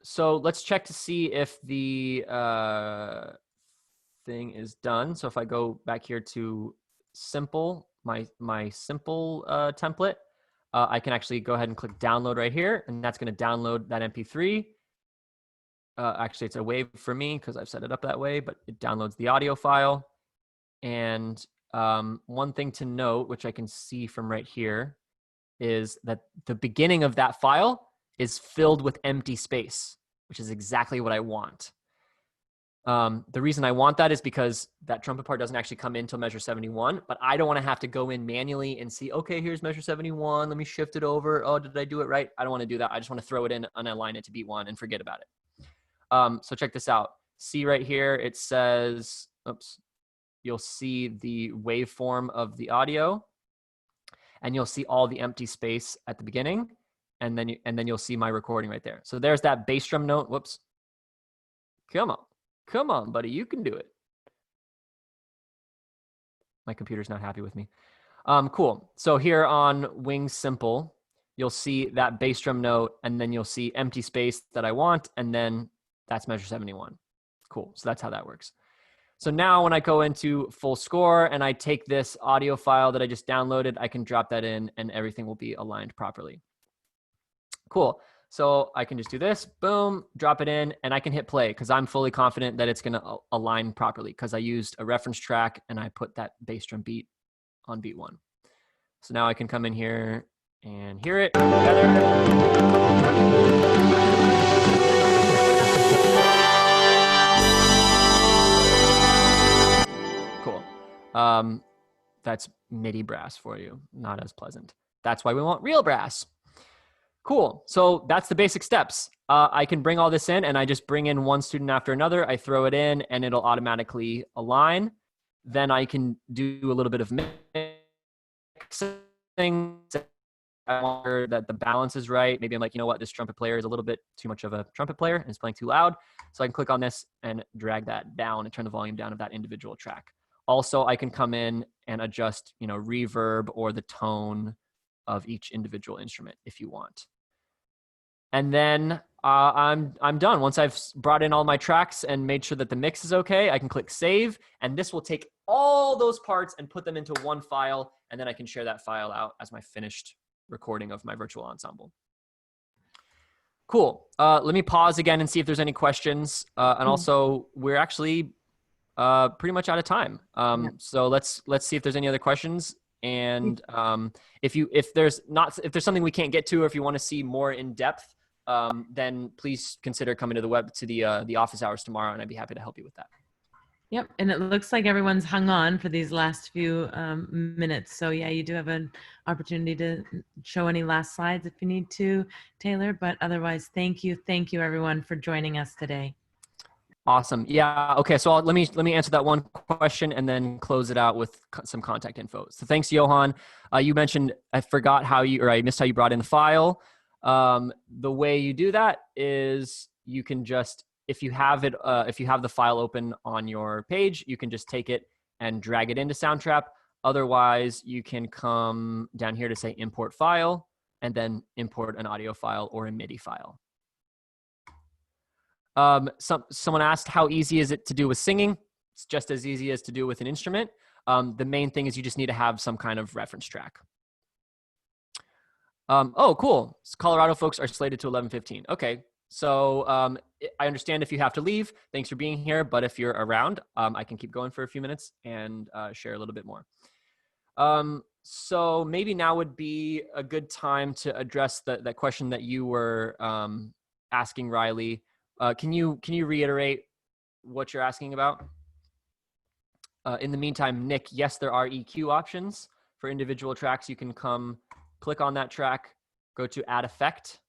So let's check to see if the thing is done. So if I go back here to simple, my simple template, I can actually go ahead and click download right here, and that's going to download that MP3. Actually, it's a WAV for me because I've set it up that way, but it downloads the audio file. And one thing to note, which I can see from right here, is that the beginning of that file is filled with empty space, which is exactly what I want. The reason I want that is because that trumpet part doesn't actually come in until measure 71, but I don't want to have to go in manually and see, okay, here's measure 71. Let me shift it over. Oh, did I do it right? I don't want to do that. I just want to throw it in and align it to beat one and forget about it. So check this out. See right here, it says, oops, you'll see the waveform of the audio and you'll see all the empty space at the beginning. And then you'll see my recording right there. So there's that bass drum note. Whoops. Come on, buddy, you can do it. My computer's not happy with me. Cool. So here on Wing Simple, you'll see that bass drum note, and then you'll see empty space that I want, and then that's measure 71. Cool. So that's how that works. So now when I go into full score and I take this audio file that I just downloaded, I can drop that in and everything will be aligned properly. Cool. So I can just do this, boom, drop it in, and I can hit play because I'm fully confident that it's going to align properly because I used a reference track and I put that bass drum beat on beat one. So now I can come in here and hear it together. Cool. That's MIDI brass for you, not as pleasant. That's why we want real brass. Cool. So that's the basic steps. I can bring all this in and I just bring in one student after another. I throw it in and it'll automatically align. Then I can do a little bit of mixing. I want that the balance is right. Maybe I'm like, you know what, this trumpet player is a little bit too much of a trumpet player and it's playing too loud. So I can click on this and drag that down and turn the volume down of that individual track. Also, I can come in and adjust, reverb or the tone of each individual instrument if you want. And then I'm done. Once I've brought in all my tracks and made sure that the mix is okay, I can click save, and this will take all those parts and put them into one file, and then I can share that file out as my finished recording of my virtual ensemble. Cool. Let me pause again and see if there's any questions. And also, we're actually pretty much out of time. So let's see if there's any other questions. And if there's something we can't get to, or if you want to see more in depth, then please consider coming to the office hours tomorrow, and I'd be happy to help you with that. Yep, and it looks like everyone's hung on for these last few minutes. So yeah, you do have an opportunity to show any last slides if you need to, Taylor. But otherwise, thank you everyone for joining us today. Awesome. Yeah. Okay. So let me answer that one question and then close it out with some contact info. So thanks, Johan. You mentioned I missed how you brought in the file. The way you do that is you can just, if you have the file open on your page, you can just take it and drag it into Soundtrap. Otherwise, you can come down here to say import file and then import an audio file or a MIDI file. Someone asked, how easy is it to do with singing? It's just as easy as to do with an instrument. The main thing is you just need to have some kind of reference track. Oh, cool. Colorado folks are slated to 11:15. Okay. So I understand if you have to leave. Thanks for being here. But if you're around, I can keep going for a few minutes and share a little bit more. So maybe now would be a good time to address that question that you were asking, Riley. Can you reiterate what you're asking about? In the meantime, Nick, yes, there are EQ options for individual tracks. You can come click on that track, go to add effect,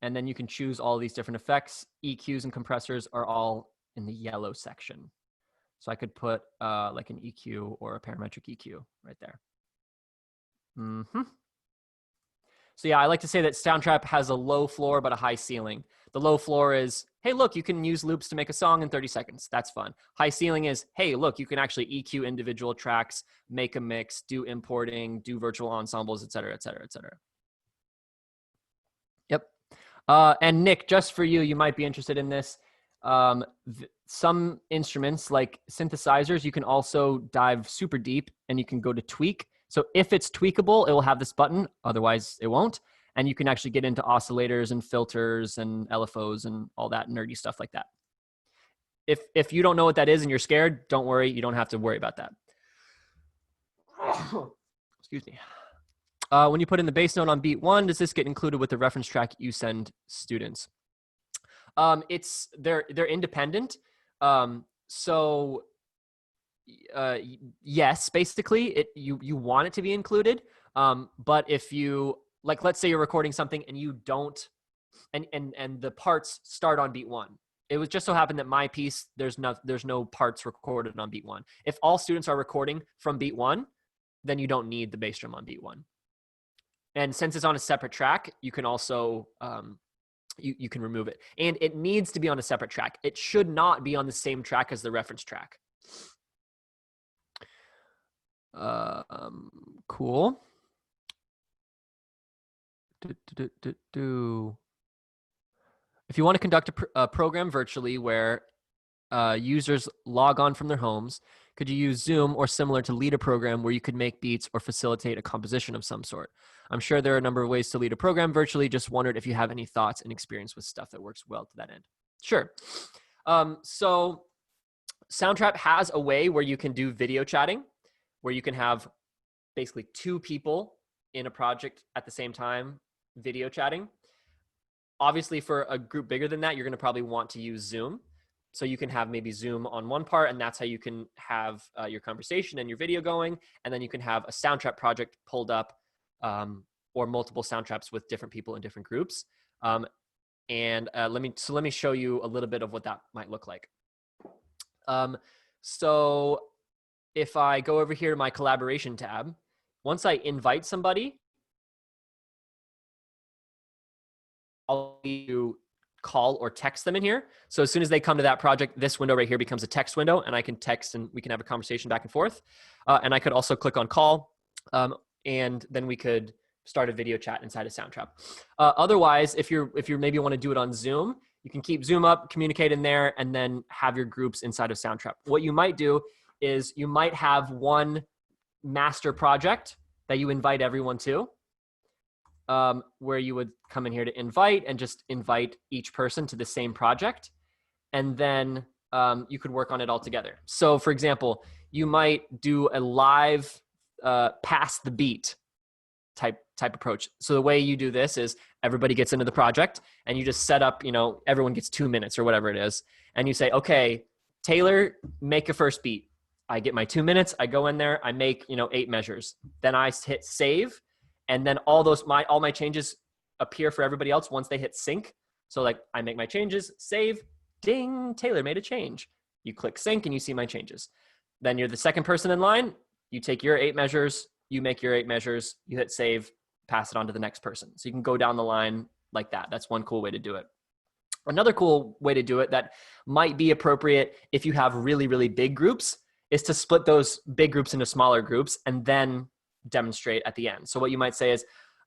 and then you can choose all these different effects. EQs and compressors are all in the yellow section. So I could put like an EQ or a parametric EQ right there. So yeah, I like to say that Soundtrap has a low floor but a high ceiling. The low floor is, hey, look, you can use loops to make a song in 30 seconds. That's fun. High ceiling is, hey, look, you can actually EQ individual tracks, make a mix, do importing, do virtual ensembles, et cetera, et cetera, et cetera. Yep. And Nick, just for you, you might be interested in this. Some instruments like synthesizers, you can also dive super deep and you can go to tweak. So if it's tweakable, it will have this button. Otherwise, it won't. And you can actually get into oscillators and filters and LFOs and all that nerdy stuff like that. If you don't know what that is and you're scared, don't worry. You don't have to worry about that. Excuse me. When you put in the bass note on beat 1, does this get included with the reference track you send students? They're independent. Yes, basically you want it to be included. But if you, like, let's say you're recording something and you don't, and the parts start on beat 1. It was just so happened that my piece, there's no parts recorded on beat 1. If all students are recording from beat 1, then you don't need the bass drum on beat 1. And since it's on a separate track, you can also, you can remove it. And it needs to be on a separate track. It should not be on the same track as the reference track. Cool. If you want to conduct a program virtually where users log on from their homes, could you use Zoom or similar to lead a program where you could make beats or facilitate a composition of some sort? I'm sure there are a number of ways to lead a program virtually. Just wondered if you have any thoughts and experience with stuff that works well to that end. Sure. So Soundtrap has a way where you can do video chatting, where you can have basically 2 people in a project at the same time video chatting. Obviously, for a group bigger than that, you're going to probably want to use Zoom. So you can have maybe Zoom on one part, and that's how you can have your conversation and your video going. And then you can have a Soundtrap project pulled up, or multiple Soundtraps with different people in different groups. Let me show you a little bit of what that might look like. So if I go over here to my collaboration tab, once I invite somebody, I'll do call or text them in here. So as soon as they come to that project, this window right here becomes a text window, and I can text and we can have a conversation back and forth. And I could also click on call, and then we could start a video chat inside of Soundtrap. Otherwise, if you maybe want to do it on Zoom, you can keep Zoom up, communicate in there, and then have your groups inside of Soundtrap. What you might do is you might have one master project that you invite everyone to, where you would come in here to invite and just invite each person to the same project. And then you could work on it all together. So for example, you might do a live pass the beat type approach. So the way you do this is everybody gets into the project and you just set up, everyone gets 2 minutes or whatever it is. And you say, okay, Taylor, make a first beat. I get my 2 minutes. I go in there. I make 8 measures. Then I hit save, and then all my changes appear for everybody else once they hit sync. So like I make my changes, save, ding, Taylor made a change. You click sync and you see my changes. Then you're the second person in line. You take your 8 measures, you make your 8 measures, you hit save, pass it on to the next person. So you can go down the line like that. That's one cool way to do it. Another cool way to do it that might be appropriate if you have really, really big groups is to split those big groups into smaller groups and then demonstrate at the end. So what you might say is,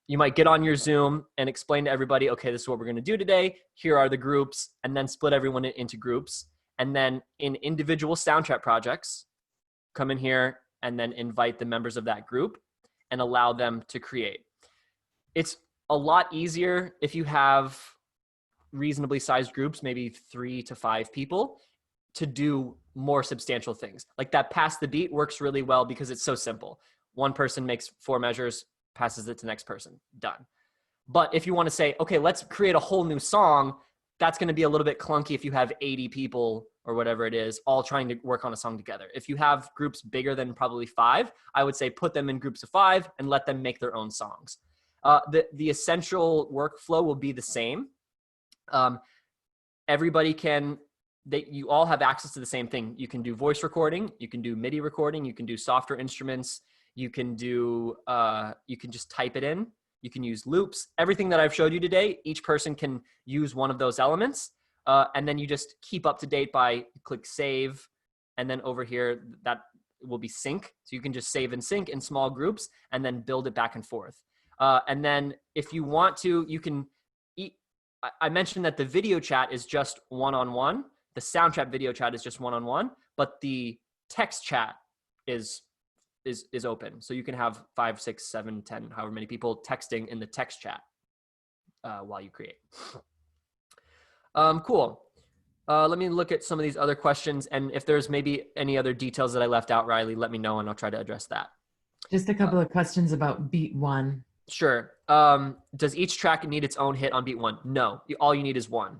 you might get on your Zoom and explain to everybody, okay, this is what we're going to do today. Here are the groups, and then split everyone into groups. And then in individual Soundtrap projects, come in here and then invite the members of that group and allow them to create. It's a lot easier if you have reasonably sized groups, maybe 3 to 5 people, to do more substantial things. Like that pass the beat works really well because it's so simple. One person makes 4 measures, passes it to the next person, done. But if you want to say, okay, let's create a whole new song, that's going to be a little bit clunky if you have 80 people or whatever it is, all trying to work on a song together. If you have groups bigger than probably 5, I would say put them in groups of 5 and let them make their own songs. The essential workflow will be the same. Everybody you all have access to the same thing. You can do voice recording, you can do MIDI recording, you can do software instruments, you can just type it in. You can use loops. Everything that I've showed you today, each person can use one of those elements. And then you just keep up to date by click save. And then over here, that will be sync. So you can just save and sync in small groups and then build it back and forth. And then if you want to, you can, I mentioned that the video chat is just one-on-one. The Soundtrap video chat is just one-on-one, but the text chat is open. So you can have 5, 6, 7, 10, however many people texting in the text chat while you create. Cool. Let me look at some of these other questions. And if there's maybe any other details that I left out, Riley, let me know and I'll try to address that. Just a couple of questions about beat 1. Sure. Does each track need its own hit on beat 1? No. All you need is one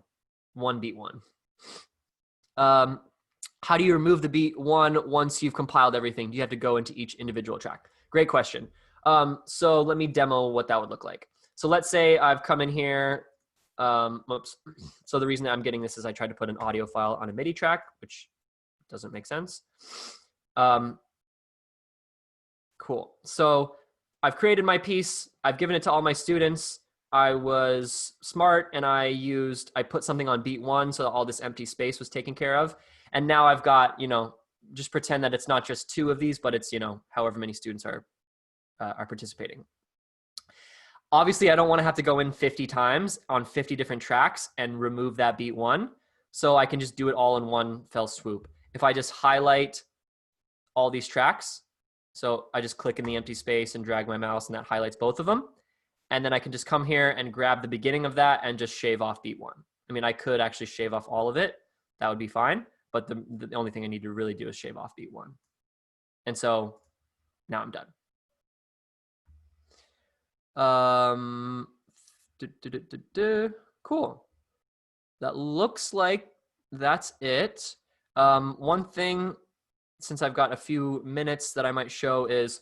beat 1. How do you remove the beat 1 once you've compiled everything? Do you have to go into each individual track? Great question. So let me demo what that would look like. So let's say I've come in here. Whoops. So the reason that I'm getting this is I tried to put an audio file on a MIDI track, which doesn't make sense. Cool. So I've created my piece. I've given it to all my students. I was smart and I put something on beat 1 so that all this empty space was taken care of. And now I've got, just pretend that it's not just 2 of these, but it's, however many students are participating. Obviously, I don't want to have to go in 50 times on 50 different tracks and remove that beat 1. So I can just do it all in one fell swoop. If I just highlight all these tracks, so I just click in the empty space and drag my mouse and that highlights both of them. And then I can just come here and grab the beginning of that and just shave off beat 1. I mean, I could actually shave off all of it. That would be fine. But the only thing I need to really do is shave off beat 1. And so now I'm done. Cool. That looks like that's it. One thing, since I've got a few minutes that I might show is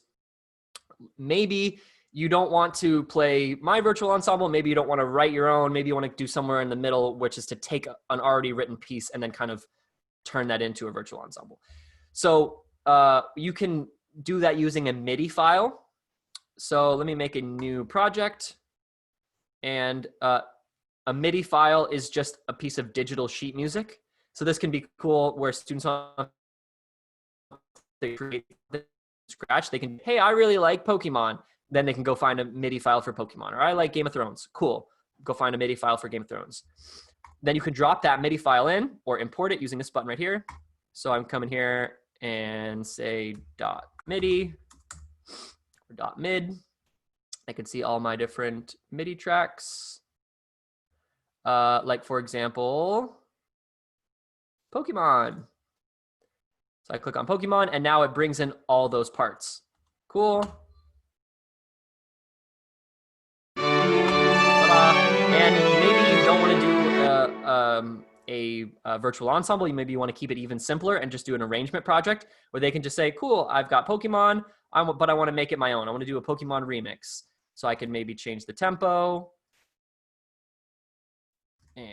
maybe you don't want to play my virtual ensemble. Maybe you don't want to write your own. Maybe you want to do somewhere in the middle, which is to take an already written piece and then kind of turn that into a virtual ensemble. So you can do that using a MIDI file. So let me make a new project. And a MIDI file is just a piece of digital sheet music. So this can be cool where students want to create scratch. They can, hey, I really like Pokemon. Then they can go find a MIDI file for Pokemon. Or I like Game of Thrones. Cool. Go find a MIDI file for Game of Thrones. Then you can drop that MIDI file in or import it using this button right here. So I'm coming here and say .midi or .mid. I can see all my different MIDI tracks. Like for example, Pokemon. So I click on Pokemon and now it brings in all those parts. Cool. And maybe you don't want to do a virtual ensemble, maybe you want to keep it even simpler and just do an arrangement project where they can just say, cool, I've got Pokemon, but I want to make it my own. I want to do a Pokemon remix. So I can maybe change the tempo and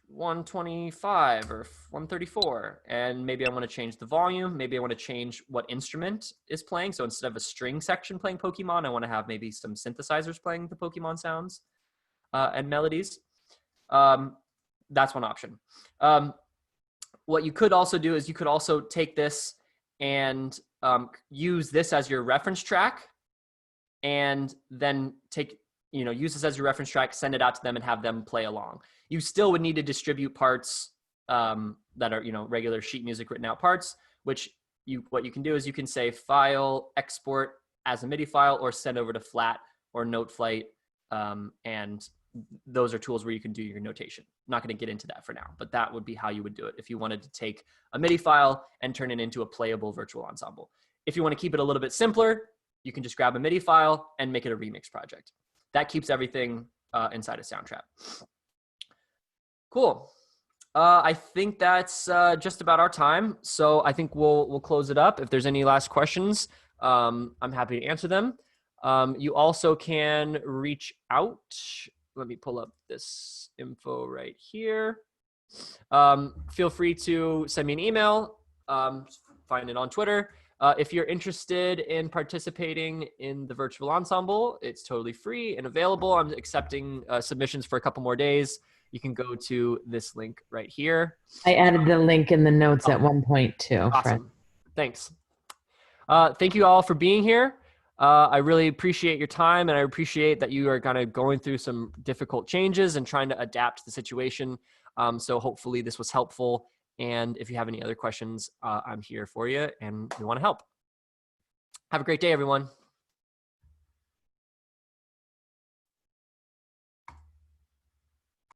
125 or 134. And maybe I want to change the volume. Maybe I want to change what instrument is playing. So instead of a string section playing Pokemon, I want to have maybe some synthesizers playing the Pokemon sounds and melodies. That's one option. What you could also do is you could also take this and use this as your reference track, and then use this as your reference track, send it out to them and have them play along. You still would need to distribute parts that are, regular sheet music written out parts, what you can do is you can say file, export as a MIDI file, or send over to flat or note flight. And those are tools where you can do your notation. I'm not going to get into that for now, but that would be how you would do it if you wanted to take a MIDI file and turn it into a playable virtual ensemble. If you want to keep it a little bit simpler, you can just grab a MIDI file and make it a remix project. That keeps everything inside of Soundtrap. Cool. I think that's just about our time. So I think we'll close it up. If there's any last questions, I'm happy to answer them. You also can reach out. Let me pull up this info right here. Feel free to send me an email. Find it on Twitter. If you're interested in participating in the virtual ensemble, it's totally free and available. I'm accepting submissions for a couple more days. You can go to this link right here. I added the link in the notes at one point too. Awesome. Fred. Thanks. Thank you all for being here. I really appreciate your time, and I appreciate that you are kind of going through some difficult changes and trying to adapt to the situation. So hopefully this was helpful. And if you have any other questions, I'm here for you and we want to help. Have a great day, everyone.